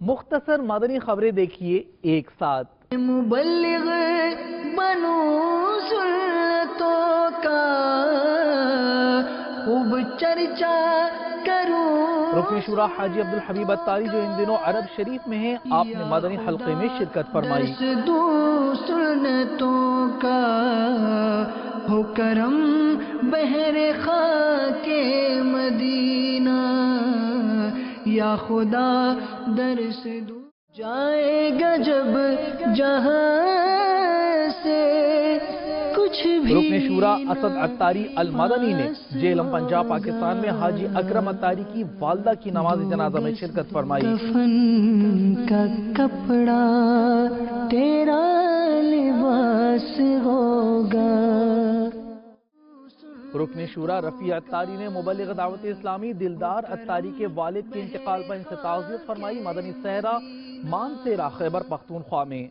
مختصر مدنی خبریں دیکھیے ایک ساتھ۔ مبلغ بنو سنتوں کا خوب چرچا کروں۔ رکن شورا حاجی عبدالحبیب اتاری جو ان دنوں عرب شریف میں ہیں، آپ نے مدنی حلقے میں شرکت فرمائی۔ سنتوں کا ہو کرم بہر خاک مدینہ، یا خدا درس دو جائے گا جب جہاں سے کچھ بھی۔ رکن شورا اسد اتاری المدنی نے جیلم پنجاب پاکستان میں حاجی اکرم اتاری کی والدہ کی نماز جنازہ میں شرکت فرمائی۔ کفن کا کپڑا تیرا لباس ہوگا۔ رکن شورا رفیع اتاری نے مبلغ دعوت اسلامی دلدار اتاری کے والد کے انتقال پر ان سے تعزیت فرمائی۔ مدنی صحرا مانسیرا خیبر پختونخوا میں۔